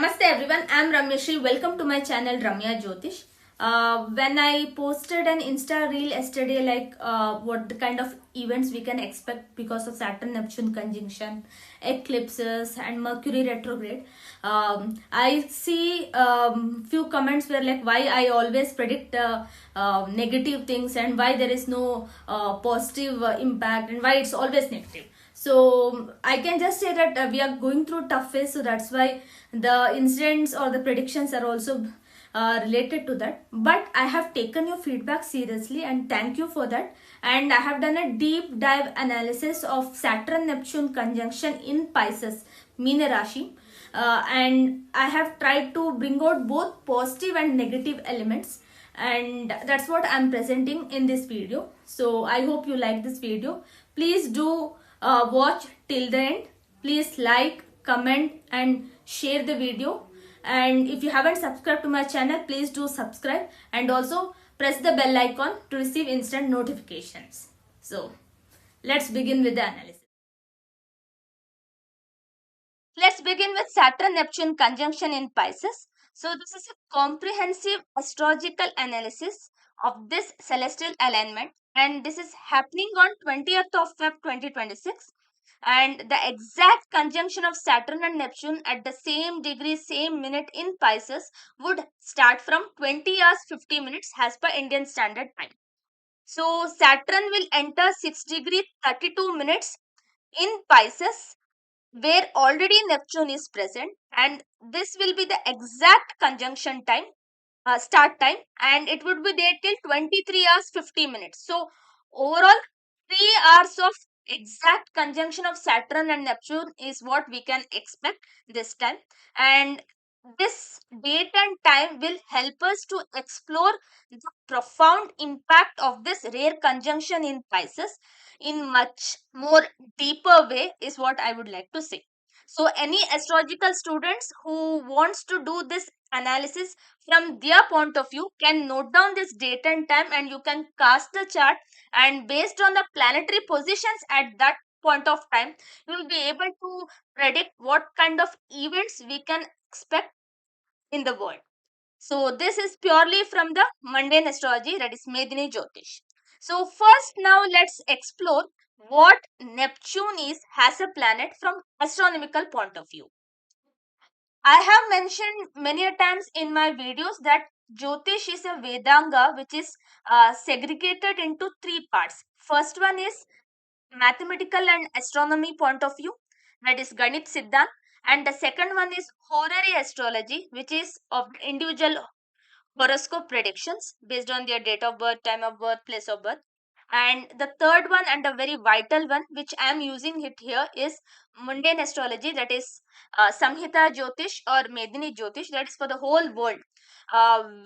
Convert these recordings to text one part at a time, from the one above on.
Namaste everyone, I am Ramyashri. Welcome to my channel Ramya Jyotish. When I posted an Insta reel yesterday, what the kind of events we can expect because of Saturn Neptune conjunction, eclipses, and Mercury retrograde, I see few comments where like why I always predict negative things and why there is no positive impact and why it's always negative. So I can just say that we are going through tough phase, so that's why the incidents or the predictions are also related to that. But I have taken your feedback seriously and thank you for that. And I have done a deep dive analysis of Saturn Neptune conjunction in Pisces, Meena Rashi. And I have tried to bring out both positive and negative elements, and that's what I'm presenting in this video. So I hope you like this video. Please do watch till the end. Please like, comment and share the video. And if you haven't subscribed to my channel, please do subscribe and also press the bell icon to receive instant notifications. So let's begin with the analysis. Let's begin with Saturn Neptune conjunction in Pisces. So this is a comprehensive astrological analysis of this celestial alignment, and this is happening on 20th of Feb 2026, and the exact conjunction of Saturn and Neptune at the same degree, same minute in Pisces would start from 20 hours 50 minutes as per Indian Standard Time. So Saturn will enter 6 degree 32 minutes in Pisces where already Neptune is present, and this will be the exact conjunction time, start time, and it would be there till 23 hours 50 minutes. So overall 3 hours of exact conjunction of Saturn and Neptune is what we can expect this time, and this date and time will help us to explore the profound impact of this rare conjunction in Pisces in much more deeper way is what I would like to say. So any astrological students who wants to do this analysis from their point of view can note down this date and time, and you can cast the chart, and based on the planetary positions at that point of time you will be able to predict what kind of events we can expect in the world. So this is purely from the mundane astrology, that is Medini Jyotish. So first now let's explore what Neptune is as a planet from astronomical point of view. I have mentioned many a times in my videos that Jyotish is a Vedanga which is segregated into three parts. First one is mathematical and astronomy point of view, that is Ganit Siddhant, and the second one is horary astrology, which is of individual horoscope predictions based on their date of birth, time of birth, place of birth. And the third one and a very vital one which I am using it here is mundane astrology, that is Samhita Jyotish or Medini Jyotish, that is for the whole world.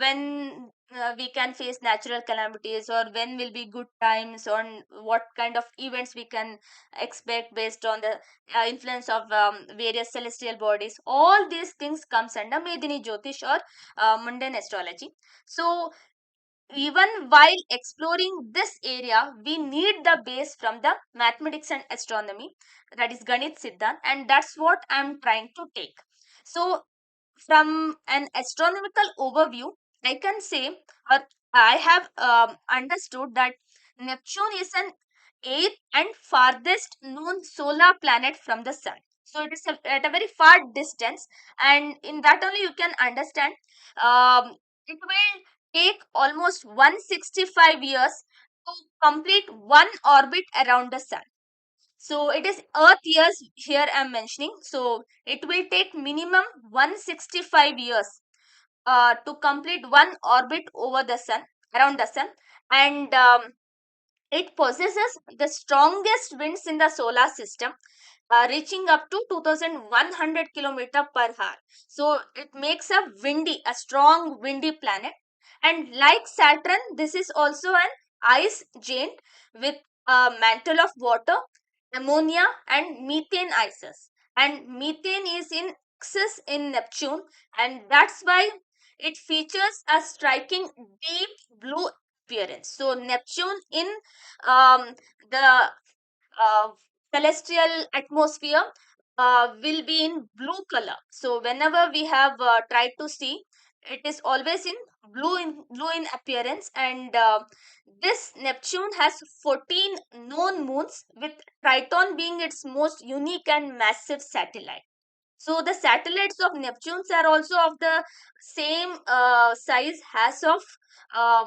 When we can face natural calamities, or when will be good times, or what kind of events we can expect based on the influence of various celestial bodies, all these things comes under Medini Jyotish or mundane astrology. So even while exploring this area, we need the base from the mathematics and astronomy, that is Ganit Siddhant, and that's what I'm trying to take. So from an astronomical overview, I can say, or I have understood that Neptune is an eighth and farthest known solar planet from the sun. So it is at a very far distance, and in that only you can understand. It will take almost 165 years to complete one orbit around the sun. So it is Earth years here I am mentioning. So it will take minimum 165 years to complete one orbit over the sun, around the sun, and it possesses the strongest winds in the solar system, reaching up to 2100 kilometer per hour. So it makes a strong windy planet. And like Saturn, this is also an ice giant with a mantle of water, ammonia and methane ices. And methane is in excess in Neptune, and that's why it features a striking deep blue appearance. So Neptune in the uh, celestial atmosphere will be in blue color. So whenever we have tried to see, it is always in blue in appearance. And this Neptune has 14 known moons, with Triton being its most unique and massive satellite. So the satellites of Neptunes are also of the same size as of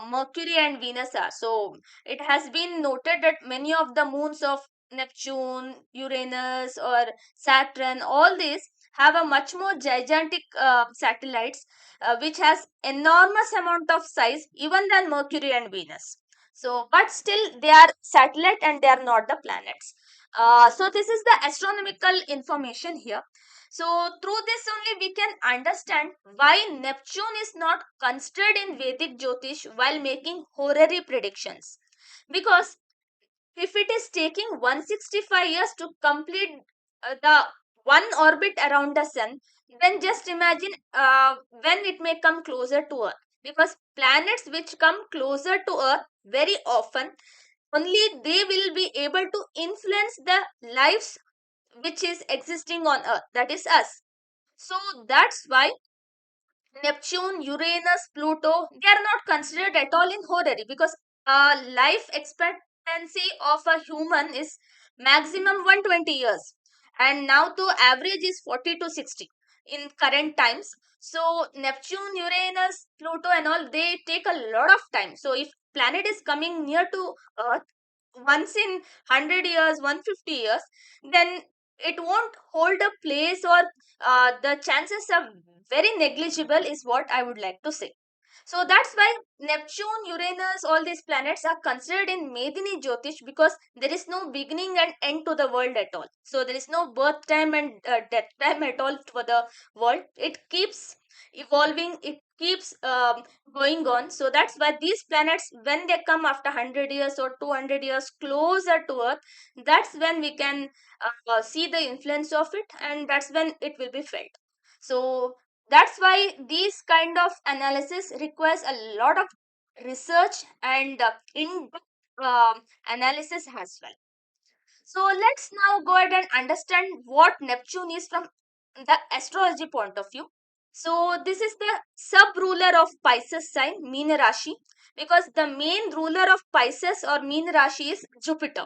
Mercury and Venus are. So it has been noted that many of the moons of Neptune, Uranus, or Saturn, all these have a much more gigantic satellites, which has enormous amount of size even than Mercury and Venus. So, but still they are satellite and they are not the planets. So this is the astronomical information here. So through this only we can understand why Neptune is not considered in Vedic Jyotish while making horary predictions. Because if it is taking 165 years to complete the one orbit around the sun, then just imagine when it may come closer to Earth. Because planets which come closer to Earth very often, only they will be able to influence the lives which is existing on Earth, that is us. So that's why Neptune, Uranus, Pluto, they are not considered at all in horary, because life expectancy of a human is maximum 120 years. And now the average is 40 to 60 in current times. So Neptune, Uranus, Pluto and all, they take a lot of time. So if planet is coming near to Earth once in 100 years, 150 years, then it won't hold a place, or the chances are very negligible, is what I would like to say. So that's why Neptune, Uranus, all these planets are considered in Medini Jyotish, because there is no beginning and end to the world at all. So there is no birth time and death time at all for the world. It keeps evolving, it keeps going on. So that's why these planets, when they come after 100 years or 200 years closer to Earth, that's when we can see the influence of it, and that's when it will be felt. So that's why these kind of analysis requires a lot of research and in-depth analysis as well. So let's now go ahead and understand what Neptune is from the astrology point of view. So this is the sub-ruler of Pisces sign, Meena Rashi, because the main ruler of Pisces or Meena Rashi is Jupiter,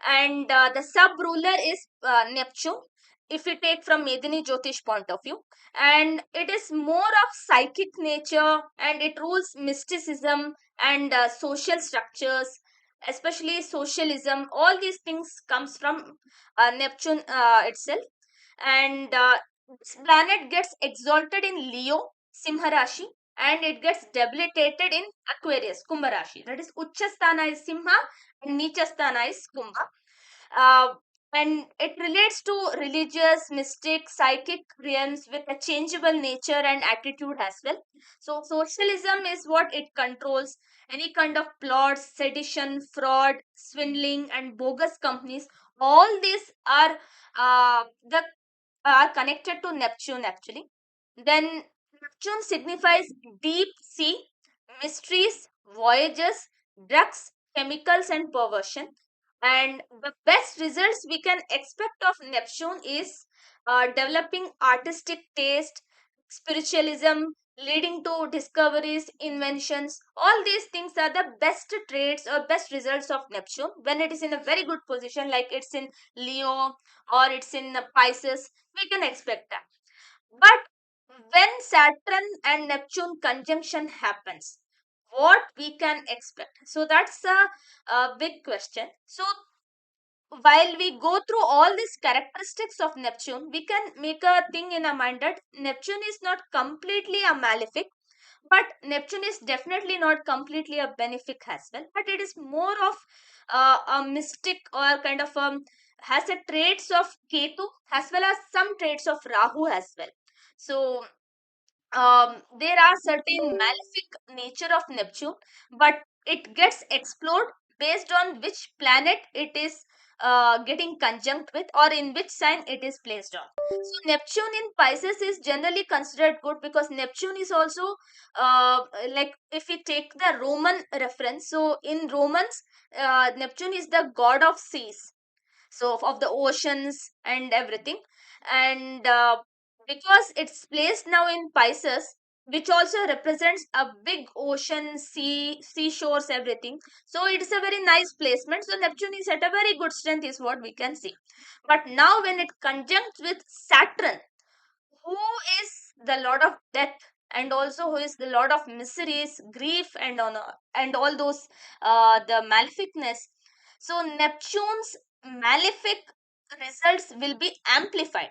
and the sub ruler is Neptune, if we take from Medini Jyotish point of view. And it is more of psychic nature, and it rules mysticism and social structures, especially socialism. All these things comes from Neptune itself. And this planet gets exalted in Leo, Simha Rashi, and it gets debilitated in Aquarius, Kumbha Rashi. That is, Uchchasthana is Simha and Nichasthana is Kumbha. uh, and it relates to religious, mystic, psychic realms with a changeable nature and attitude as well. So socialism is what it controls. Any kind of plots, sedition, fraud, swindling and bogus companies, all these the are connected to Neptune actually. Then Neptune signifies deep sea, mysteries, voyages, drugs, chemicals, and perversion. And the best results we can expect of Neptune is developing artistic taste, spiritualism, leading to discoveries, inventions. All these things are the best traits or best results of Neptune when it is in a very good position, like it's in Leo or it's in Pisces. We can expect that. But when Saturn and Neptune conjunction happens, what we can expect? So that's a big question. So while we go through all these characteristics of Neptune, we can make a thing in our mind that Neptune is not completely a malefic, but Neptune is definitely not completely a benefic as well. But it is more of a mystic, or kind of has a traits of Ketu as well as some traits of Rahu as well. So there are certain malefic nature of Neptune, but it gets explored based on which planet it is getting conjunct with, or in which sign it is placed on. So Neptune in Pisces is generally considered good, because Neptune is also like, if we take the Roman reference, so in Romans, Neptune is the god of seas. so of the oceans and everything. And because it's placed now in Pisces, which also represents a big ocean, seashores, everything, so it's a very nice placement. So Neptune is at a very good strength is what we can see. But now when it conjuncts with Saturn, who is the lord of death, and also who is the lord of miseries, grief, and on and all those the maleficness, so Neptune's malefic results will be amplified.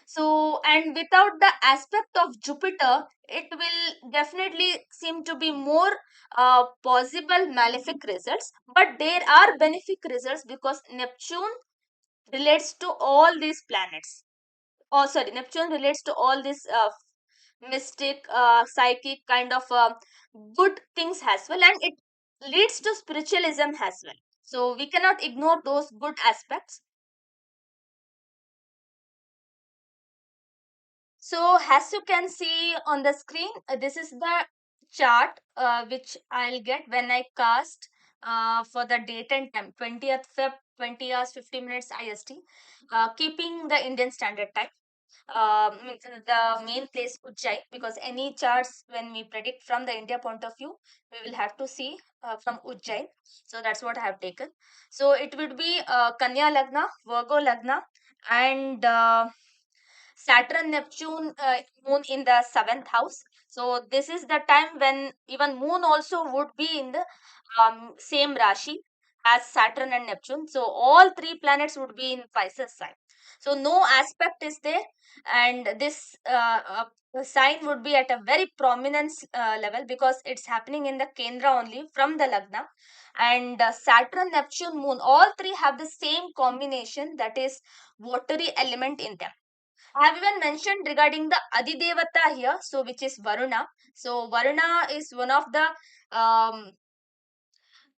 So, and without the aspect of Jupiter, it will definitely seem to be more possible malefic results. But there are benefic results because Neptune relates to all these planets. Oh, sorry, Neptune relates to all these mystic, psychic kind of good things as well, and it leads to spiritualism as well. So we cannot ignore those good aspects. So as you can see on the screen, this is the chart which I'll get when I cast for the date and time, 20th Feb, 20 hours 50 minutes IST, keeping the Indian Standard Time. The main place Ujjain, because any charts when we predict from the India point of view, we will have to see from Ujjain. So that's what I have taken. So it would be Kanya Lagna, Virgo Lagna, and Saturn, Neptune, Moon in the seventh house. So this is the time when even Moon also would be in the same Rashi as Saturn and Neptune. So all three planets would be in Pisces sign. So no aspect is there, and this sign would be at a very prominence level because it's happening in the Kendra only from the Lagna. And Saturn, Neptune, Moon, all three have the same combination, that is watery element in them. I have even mentioned regarding the Adidevata here, so which is Varuna. So Varuna is one of the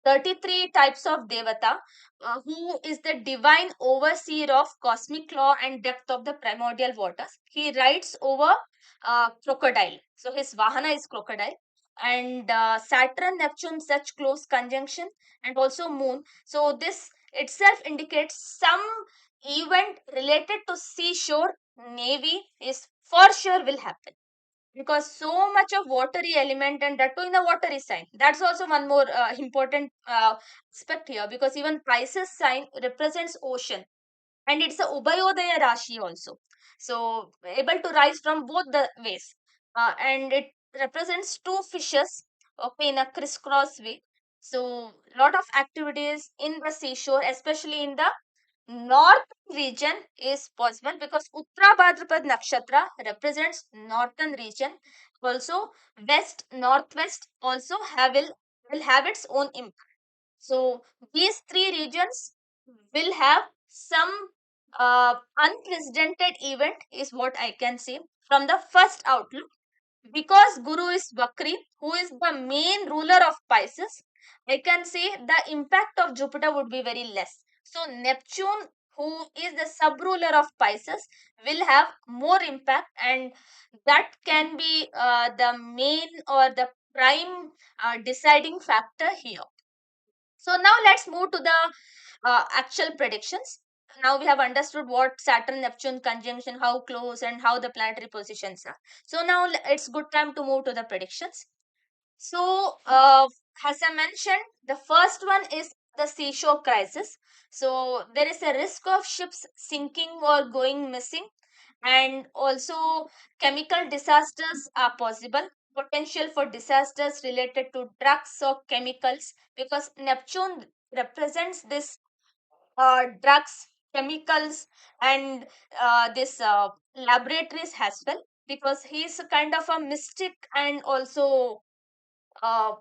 33 types of Devata, who is the divine overseer of cosmic law and depth of the primordial waters. He rides over crocodile. So his Vahana is crocodile. And Saturn, Neptune, such close conjunction, and also Moon. So this itself indicates some event related to seashore, navy is for sure will happen, because so much of watery element, and that too in a watery sign. That's also one more important aspect here, because even Pisces sign represents ocean, and it's a Ubayodaya Rashi also. So able to rise from both the ways. And it represents two fishes, okay, in a crisscross way. So lot of activities in the seashore, especially in the north region is possible, because Uttara Bhadrapad Nakshatra represents northern region. Also, west, northwest also will have its own impact. So these three regions will have some unprecedented event is what I can say from the first outlook. Because Guru is Vakri, who is the main ruler of Pisces, I can say the impact of Jupiter would be very less. So Neptune, who is the sub ruler of Pisces, will have more impact, and that can be the main or the prime deciding factor here. So now let's move to the actual predictions. Now we have understood what Saturn Neptune conjunction, how close, and how the planetary positions are. So now it's good time to move to the predictions. So as I mentioned, the first one is the seashore crisis. So there is a risk of ships sinking or going missing, and also chemical disasters are possible. Potential for disasters related to drugs or chemicals, because Neptune represents this drugs, chemicals, and this laboratories as well, because he is a kind of a mystic and also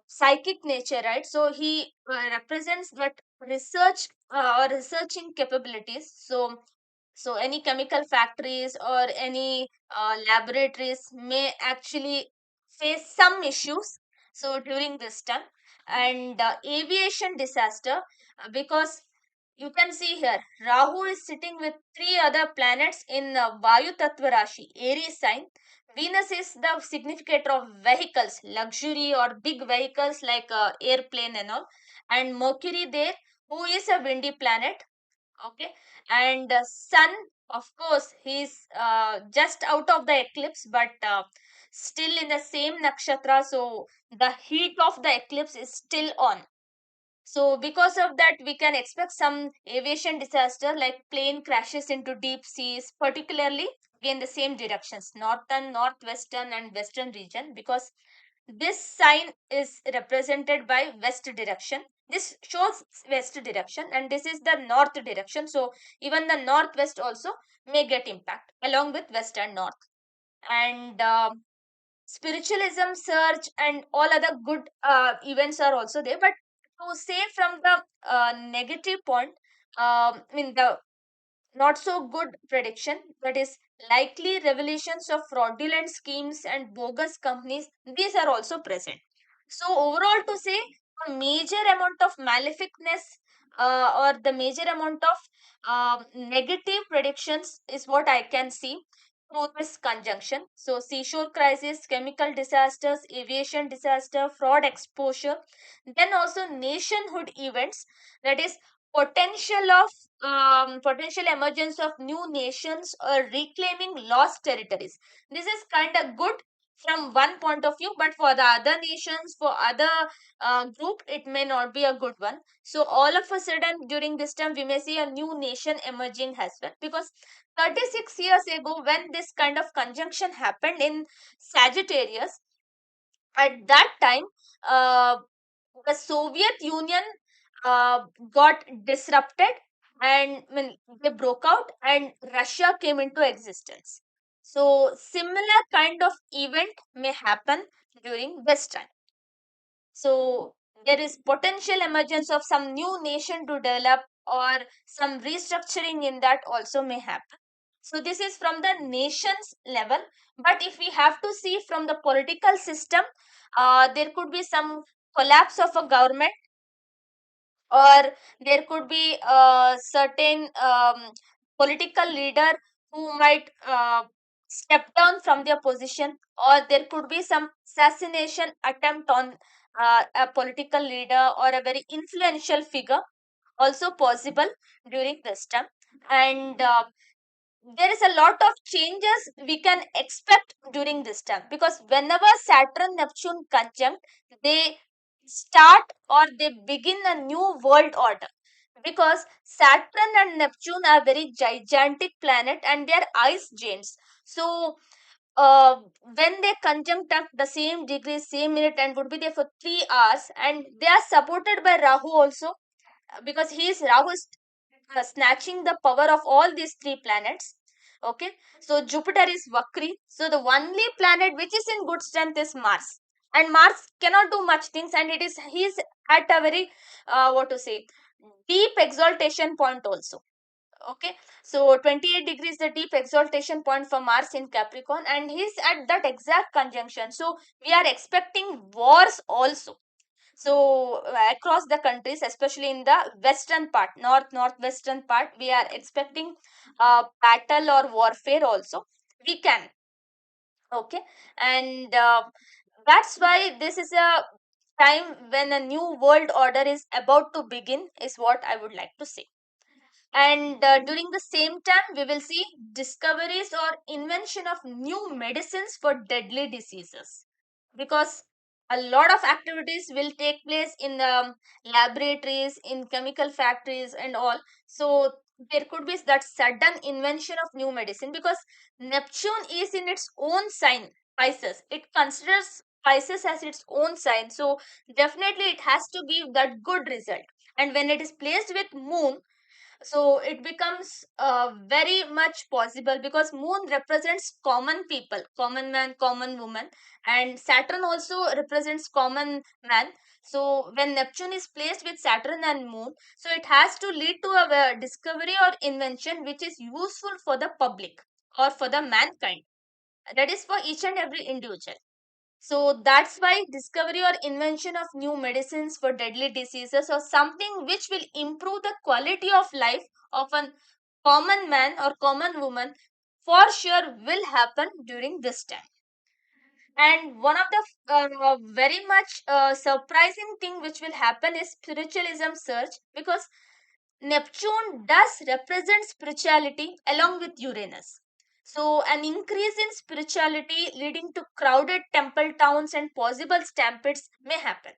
psychic nature, right? So he represents that research or researching capabilities. So any chemical factories or any laboratories may actually face some issues. So during this time, and aviation disaster, because you can see here Rahu is sitting with three other planets in Vayu Tattva Rashi, Aries sign. Venus is the significator of vehicles, luxury or big vehicles like airplane and all. And Mercury there, who is a windy planet. Okay, and sun, of course, he's just out of the eclipse, but still in the same nakshatra, so the heat of the eclipse is still on. So because of that, we can expect some aviation disaster like plane crashes into deep seas, particularly in the same directions, northern, northwestern, and western region, because this sign is represented by west direction. This shows west direction, and this is the north direction. So even the northwest also may get impact along with west and north. And spiritualism surge and all other good events are also there. But to say from the negative point, I mean the not so good prediction, that is likely revelations of fraudulent schemes and bogus companies, these are also present. So overall, to say, a major amount of maleficness or the major amount of negative predictions is what I can see through this conjunction. So seashore crisis, chemical disasters, aviation disaster, fraud exposure, then also nationhood events, that is potential of potential emergence of new nations or reclaiming lost territories. This is kind of good from one point of view, but for the other nations, for other group, it may not be a good one. So all of a sudden during this time we may see a new nation emerging as well, because 36 years ago when this kind of conjunction happened in Sagittarius, at that time uh, the Soviet Union got disrupted, and I mean, they broke out and Russia came into existence. So similar kind of event may happen during this time. So there is potential emergence of some new nation to develop, or some restructuring in that also may happen. So this is from the nation's level. But if we have to see from the political system, there could be some collapse of a government, or there could be a certain political leader who might step down from their position, or there could be some assassination attempt on a political leader or a very influential figure, also possible during this time. And there is a lot of changes we can expect during this time, because whenever Saturn Neptune conjunct, they start or they begin a new world order, because Saturn and Neptune are very gigantic planet and they are ice giants. So when they conjunct at the same degree, same minute, and would be there for 3 hours, and they are supported by Rahu also, because Rahu is snatching the power of all these three planets. Okay, so Jupiter is Vakri. So the only planet which is in good strength is Mars, and Mars cannot do much things, and he's at a very what to say, deep exaltation point also. Okay, so 28 degrees the deep exaltation point for Mars in Capricorn, and he's at that exact conjunction. So we are expecting wars also. So across the countries, especially in the western part, northwestern part, we are expecting battle or warfare also. We can. Okay, and that's why this is a time when a new world order is about to begin, is what I would like to say. And during the same time, we will see discoveries or invention of new medicines for deadly diseases, because a lot of activities will take place in the laboratories, in chemical factories, and all. So there could be that sudden invention of new medicine, because Neptune is in its own sign, Pisces. It considers Pisces as its own sign. So definitely it has to give that good result. And when it is placed with Moon, so it becomes very much possible, because Moon represents common people, common man, common woman, and Saturn also represents common man. So when Neptune is placed with Saturn and Moon, so it has to lead to a discovery or invention which is useful for the public or for the mankind, that is for each and every individual. So that's why discovery or invention of new medicines for deadly diseases, or something which will improve the quality of life of a common man or common woman, for sure will happen during this time. And one of the very much surprising thing which will happen is spiritualism surge, because Neptune does represent spirituality along with Uranus. So, an increase in spirituality leading to crowded temple towns and possible stampedes may happen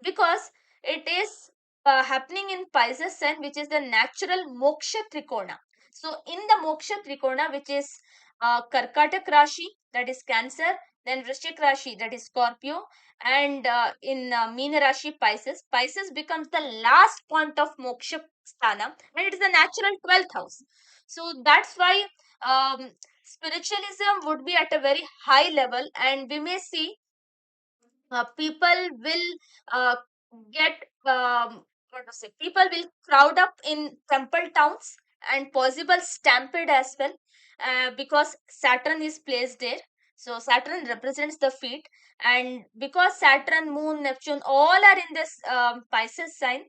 because it is happening in Pisces sign, which is the natural moksha trikona. So, in the moksha trikona, which is Karkatak Rashi, that is Cancer, then Vrishchik Rashi, that is Scorpio, and in Meena Rashi, Pisces. Pisces becomes the last point of moksha sthana, and it is the natural 12th house. So that's why spiritualism would be at a very high level, and we may see people will uh, get what to say, people will crowd up in temple towns and possible stampede as well, because Saturn is placed there. So Saturn represents the feet, and because Saturn, Moon, Neptune all are in this Pisces sign,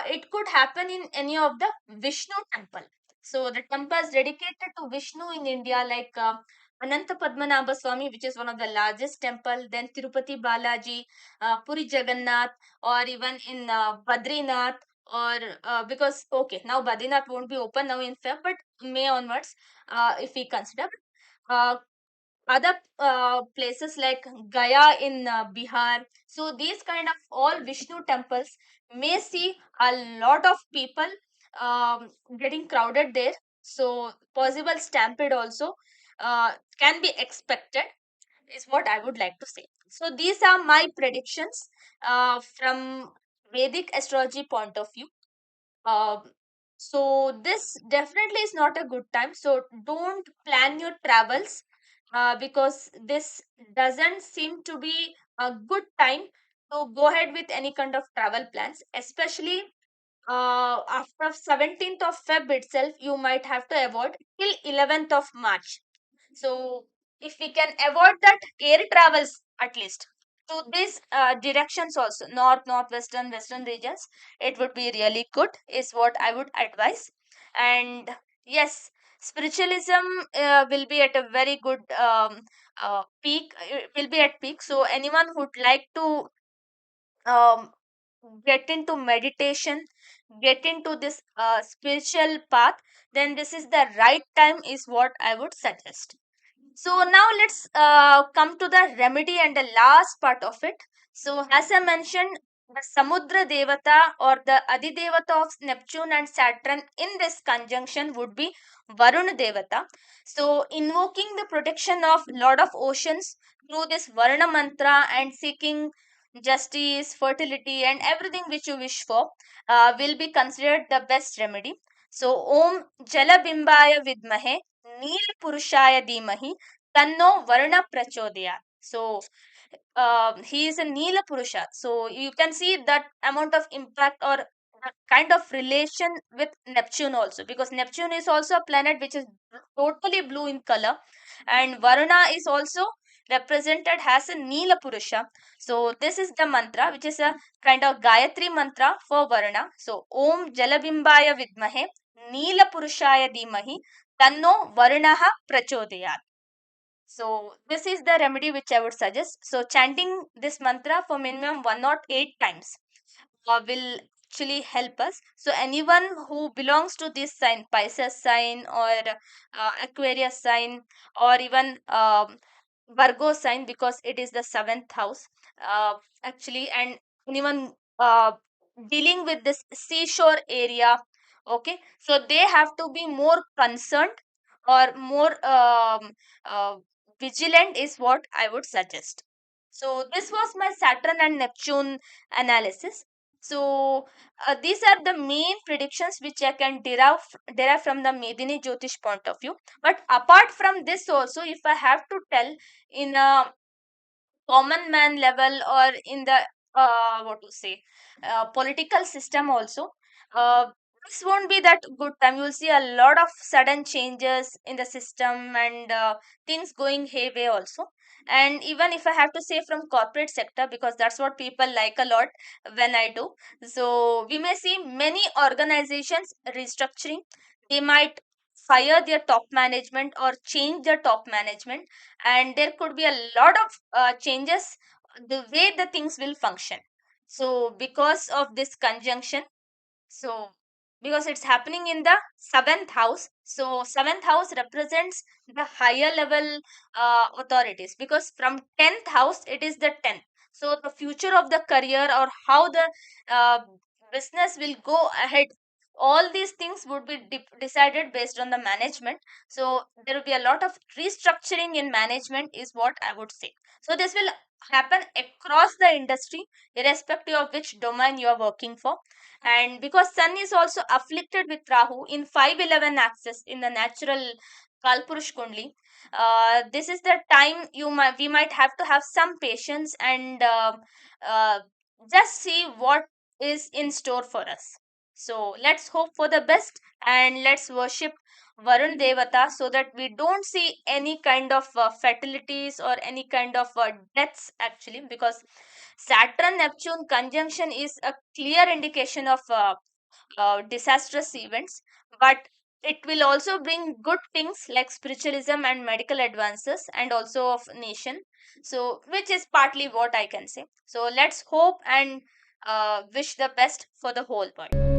it could happen in any of the Vishnu temple. So the temples dedicated to Vishnu in India, like Ananta Padmanabha Swami, which is one of the largest temple, then Tirupati Balaji, Puri Jagannath, or even in Badrinath, or because okay, now Badrinath won't be open now in Feb, but May onwards, if we consider. Uh, Other places like Gaya in Bihar. So these kind of all Vishnu temples may see a lot of people getting crowded there. So possible stampede also can be expected, is what I would like to say. So these are my predictions from Vedic astrology point of view. Um, so this definitely is not a good time. So don't plan your travels because this doesn't seem to be a good time to go ahead with any kind of travel plans, especially after 17th of Feb itself. You might have to avoid till 11th of March. So if we can avoid that, air travels at least to these directions also, north, northwestern, western regions, it would be really good, is what I would advise. And yes, spiritualism will be at a very good peak, will be at peak. So anyone who'd like to um, get into meditation, get into this spiritual path, then this is the right time, is what I would suggest. So now let's come to the remedy and the last part of it. So as I mentioned, the Samudra Devata or the Adidevata of Neptune and Saturn in this conjunction would be Varuna Devata. So invoking the protection of Lord of Oceans through this Varuna mantra and seeking justice, fertility, and everything which you wish for will be considered the best remedy. So Om Jalabimbaya Vidmahe Neel Purushaya Dhimahi Tanno Varuna Prachodaya. So he is a Neela Purusha. So you can see that amount of impact or kind of relation with Neptune also, because Neptune is also a planet which is totally blue in color, and Varuna is also represented as a Neela Purusha. So this is the mantra, which is a kind of Gayatri mantra for Varuna. So Om Jalabimbaya Vidmahe Neela Purushaya Dhimahi Tanno Varunaha Prachodayat. So this is the remedy which I would suggest. So chanting this mantra for minimum 108 times will actually help us. So anyone who belongs to this sign, Pisces sign or Aquarius sign, or even Virgo sign, because it is the seventh house actually, and anyone dealing with this seashore area, okay, so they have to be more concerned or more uh, vigilant, is what I would suggest. So this was my Saturn and Neptune analysis. So these are the main predictions which I can derive from the Medini Jyotish point of view. But apart from this also, if I have to tell in a common man level or in the what to say political system also, uh, this won't be that good time. You'll see a lot of sudden changes in the system, and things going hayway also. And even if I have to say from corporate sector, because that's what people like a lot when I do, so we may see many organizations restructuring. They might fire their top management or change their top management, and there could be a lot of changes the way the things will function. So because of this conjunction, so because it's happening in the seventh house. So seventh house represents the higher level authorities, because from 10th house it is the 10th. So the future of the career, or how the uh, business will go ahead, all these things would be decided based on the management. So there will be a lot of restructuring in management is what I would say. So this will happen across the industry, irrespective of which domain you are working for. And because sun is also afflicted with Rahu in 511 axis in the natural Kalpurush Kundli, this is the time we might have to have some patience and uh, just see what is in store for us. So let's hope for the best, and let's worship Varun Devata, so that we don't see any kind of fatalities or any kind of deaths actually, because Saturn Neptune conjunction is a clear indication of disastrous events, but it will also bring good things like spiritualism and medical advances, and also of nation. So, which is partly what I can say. So, let's hope and wish the best for the whole world.